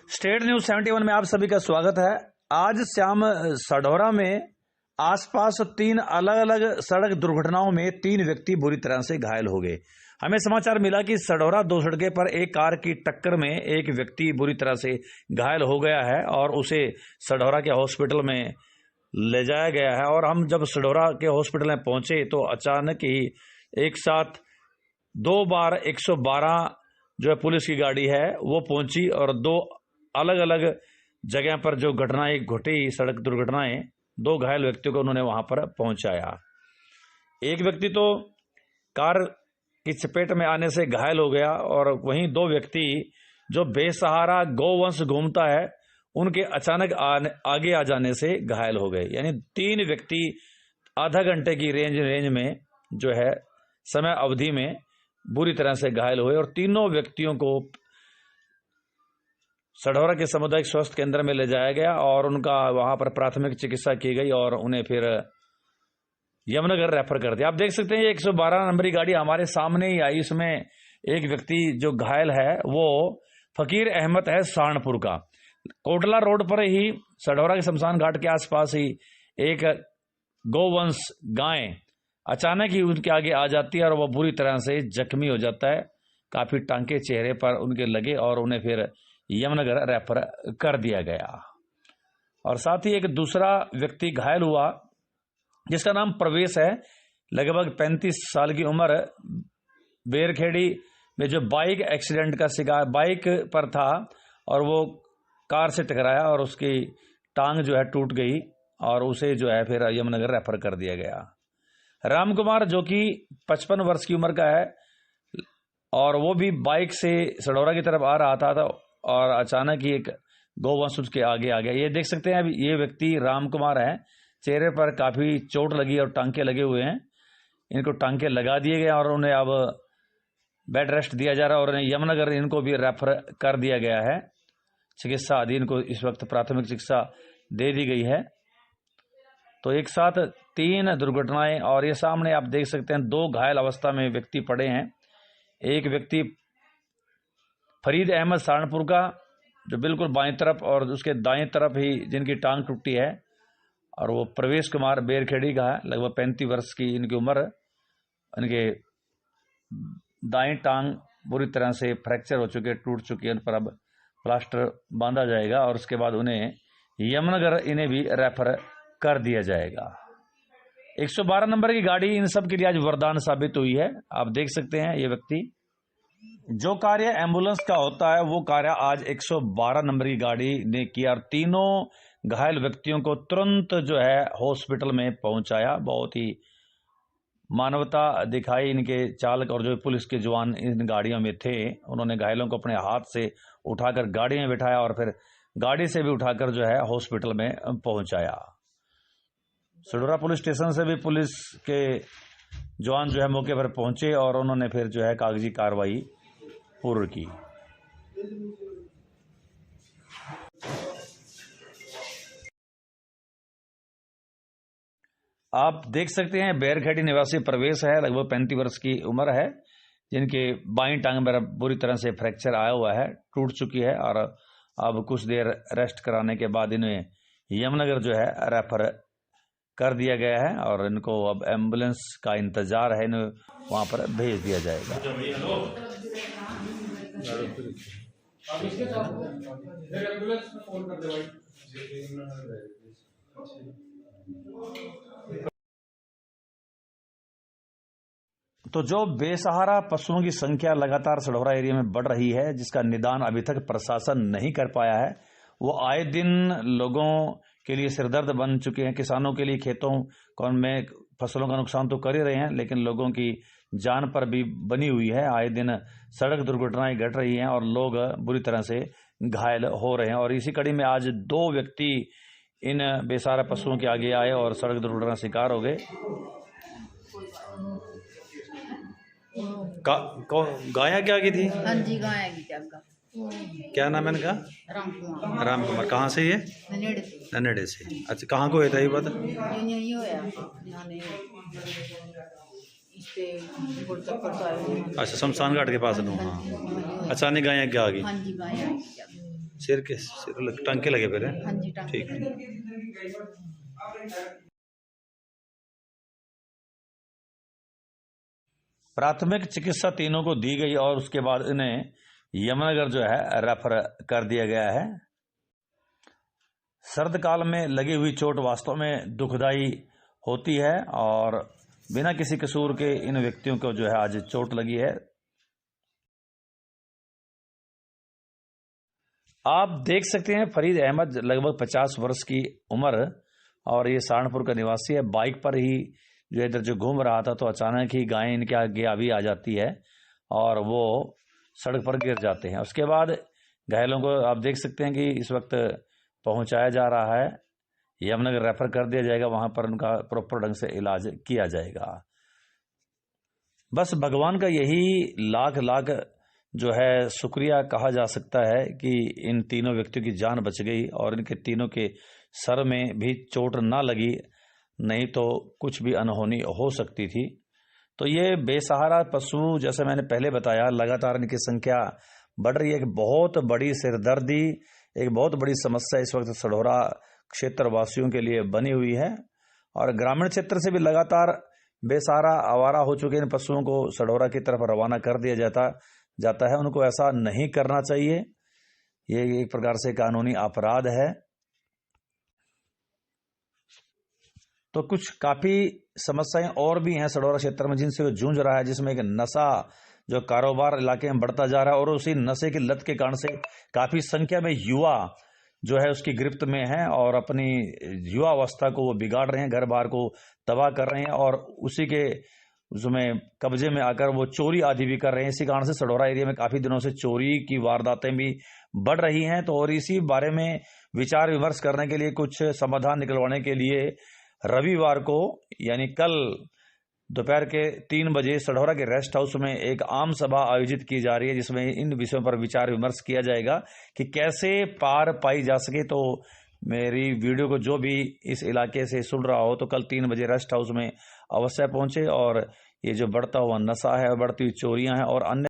State news 71 में आप सभी का स्वागत है। आज शाम सढौरा में आसपास 3 अलग अलग सड़क दुर्घटनाओं में 3 व्यक्ति बुरी तरह से घायल हो गए। हमें समाचार मिला कि सढौरा 2 सड़कें पर एक कार की टक्कर में एक व्यक्ति बुरी तरह से घायल हो गया है और उसे सढौरा के हॉस्पिटल में ले जाया गया है। और हम जब सढौरा के हॉस्पिटल में पहुंचे तो अचानक ही एक साथ 2 बार 112 जो है पुलिस की गाड़ी है वो पहुंची और 2 अलग अलग जगह पर जो घटनाएं घटी, सड़क दुर्घटनाएं, 2 घायल व्यक्तियों को उन्होंने वहां पर पहुंचाया। एक व्यक्ति तो कार की चपेट में आने से घायल हो गया और वहीं 2 व्यक्ति जो बेसहारा गौवंश घूमता है उनके अचानक आगे आ जाने से घायल हो गए। यानी 3 व्यक्ति आधा घंटे की रेंज में जो है समय अवधि में बुरी तरह से घायल हुए और तीनों व्यक्तियों को सढौरा के सामुदायिक स्वास्थ्य केंद्र में ले जाया गया और उनका वहां पर प्राथमिक चिकित्सा की गई और उन्हें फिर यमुनानगर रेफर कर दिया। आप देख सकते हैं ये 112 नंबर की गाड़ी हमारे सामने ही आई। इसमें एक व्यक्ति जो घायल है वो फकीर अहमद है सहारनपुर का। कोटला रोड पर ही सढौरा के शमशान घाट के आसपास ही एक गौवंश गाय अचानक ही उनके आगे आ जाती है और वह बुरी तरह से जख्मी हो जाता है। काफी टांके चेहरे पर उनके लगे और उन्हें फिर यमुनानगर रेफर कर दिया गया। और साथ ही एक दूसरा व्यक्ति घायल हुआ जिसका नाम प्रवेश है, लगभग 35 साल की उम्र, बेरखेड़ी में जो बाइक एक्सीडेंट का शिकार बाइक पर था और वो कार से टकराया और उसकी टांग जो है टूट गई और उसे जो है फिर यमुनानगर रेफर कर दिया गया। राम कुमार जो कि 55 वर्ष की उम्र का है और वो भी बाइक से सढौरा की तरफ आ रहा था और अचानक ही एक गौवंश उसके आगे आ गया। ये देख सकते हैं, अब ये व्यक्ति राम कुमार है, चेहरे पर काफी चोट लगी और टांके लगे हुए हैं। इनको टांके लगा दिए गए और उन्हें अब बेड रेस्ट दिया जा रहा है और यमुनानगर इनको भी रेफर कर दिया गया है। चिकित्सा अधीन को इस वक्त प्राथमिक चिकित्सा दे दी गई है। तो एक साथ 3 दुर्घटनाएं और ये सामने आप देख सकते हैं 2 घायल अवस्था में व्यक्ति पड़े हैं। एक व्यक्ति फरीद अहमद सहारनपुर का जो बिल्कुल बाएं तरफ और उसके दाएं तरफ ही जिनकी टांग टूटी है और वो प्रवेश कुमार बेरखेड़ी का है, लगभग 35 वर्ष की इनकी उम्र। इनके दाएं टांग बुरी तरह से फ्रैक्चर हो चुके, टूट चुकी है। उन पर अब प्लास्टर बांधा जाएगा और उसके बाद उन्हें यमुनानगर इन्हें भी रेफर कर दिया जाएगा। 112 नंबर की गाड़ी इन सब के लिए आज वरदान साबित हुई है। आप देख सकते हैं ये व्यक्ति, जो कार्य एम्बुलेंस का होता है वो कार्य आज 112 नंबर की गाड़ी ने किया और तीनों घायल व्यक्तियों को तुरंत जो है हॉस्पिटल में पहुंचाया। बहुत ही मानवता दिखाई इनके चालक और जो पुलिस के जवान इन गाड़ियों में थे। उन्होंने घायलों को अपने हाथ से उठाकर गाड़ी में बिठाया और फिर गाड़ी से भी उठाकर जो है हॉस्पिटल में पहुंचाया। सढौरा पुलिस स्टेशन से भी पुलिस के जवान जो है मौके पर पहुंचे और उन्होंने फिर जो है कागजी कार्रवाई पूर्ण की। आप देख सकते हैं बेरखेड़ी निवासी प्रवेश है, लगभग 35 वर्ष की उम्र है, जिनके बाईं टांग में बुरी तरह से फ्रैक्चर आया हुआ है, टूट चुकी है और अब कुछ देर रेस्ट कराने के बाद इन्हें यमुनानगर जो है रेफर कर दिया गया है और इनको अब एम्बुलेंस का इंतजार है, इन्हें वहां पर भेज दिया जाएगा। तो जो बेसहारा पशुओं की संख्या लगातार सढौरा एरिया में बढ़ रही है, जिसका निदान अभी तक प्रशासन नहीं कर पाया है, वो आए दिन लोगों के लिए सिरदर्द बन चुके हैं। किसानों के लिए खेतों में फसलों का नुकसान तो कर ही रहे हैं, लेकिन लोगों की जान पर भी बनी हुई है। आए दिन सड़क दुर्घटनाएं घट रही हैं और लोग बुरी तरह से घायल हो रहे हैं। और इसी कड़ी में आज 2 व्यक्ति इन बेसहारा पशुओं के आगे आए और सड़क दुर्घटना शिकार हो गए। गाया क्या की थी? हाँ जी, गाया की जगह। क्या नाम है इनका? राम कुमार। राम कुमार। कहाँ से ये? ननेड़े से। अच्छा, कहाँ को था ये बात? यही होया अच्छा, शमशान घाट के पास। हाँ, अचानक गाय क्या आ गई? हाँ जी, गाया। सिर के टांके लगे फिर हैं? हाँ जी टांके ठीक। लगे। प्राथमिक चिकित्सा तीनों को दी गई और उसके बाद इन्हें यमुनानगर जो है रेफर कर दिया गया है। सर्द काल में लगी हुई चोट वास्तव में दुखदाई होती है और बिना किसी कसूर के इन व्यक्तियों को जो है आज चोट लगी है। आप देख सकते हैं फरीद अहमद लगभग 50 वर्ष की उम्र और ये सहारनपुर का निवासी है। बाइक पर ही जो इधर जो घूम रहा था तो अचानक ही गाय इनके आगे अभी आ जाती है और वो सड़क पर गिर जाते हैं। उसके बाद घायलों को आप देख सकते हैं कि इस वक्त पहुंचाया जा रहा है, यमुनानगर रेफर कर दिया जाएगा, वहां पर उनका प्रॉपर ढंग से इलाज किया जाएगा। बस भगवान का यही लाख लाख जो है शुक्रिया कहा जा सकता है कि इन तीनों व्यक्तियों की जान बच गई और इनके तीनों के सर में भी चोट ना लगी, नहीं तो कुछ भी अनहोनी हो सकती थी। तो ये बेसहारा पशु, जैसे मैंने पहले बताया, लगातार इनकी संख्या बढ़ रही है। एक बहुत बड़ी सिरदर्दी, एक बहुत बड़ी समस्या इस वक्त सढौरा क्षेत्र वासियों के लिए बनी हुई है और ग्रामीण क्षेत्र से भी लगातार बेसहारा आवारा हो चुके इन पशुओं को सढौरा की तरफ रवाना कर दिया जाता है। उनको ऐसा नहीं करना चाहिए, ये एक प्रकार से कानूनी अपराध है। तो कुछ काफी समस्याएं और भी हैं सढौरा क्षेत्र में जिनसे वो जूझ रहा है, जिसमें एक नशा जो कारोबार इलाके में बढ़ता जा रहा है और उसी नशे की लत के कारण से काफी संख्या में युवा जो है उसकी गिरफ्त में है और अपनी युवा अवस्था को वो बिगाड़ रहे हैं, घर बार को तबाह कर रहे हैं और उसी के उसमें कब्जे में आकर वो चोरी आदि भी कर रहे हैं। इसी कारण से सढौरा एरिया में काफी दिनों से चोरी की वारदातें भी बढ़ रही हैं। तो और इसी बारे में विचार विमर्श करने के लिए, कुछ समाधान निकलवाने के लिए रविवार को यानी कल दोपहर के 3 बजे सढौरा के रेस्ट हाउस में एक आम सभा आयोजित की जा रही है, जिसमें इन विषयों पर विचार विमर्श किया जाएगा कि कैसे पार पाई जा सके। तो मेरी वीडियो को जो भी इस इलाके से सुन रहा हो तो कल 3 बजे रेस्ट हाउस में अवश्य पहुंचे और ये जो बढ़ता हुआ नशा है, बढ़ती हुई चोरियां हैं और अन्य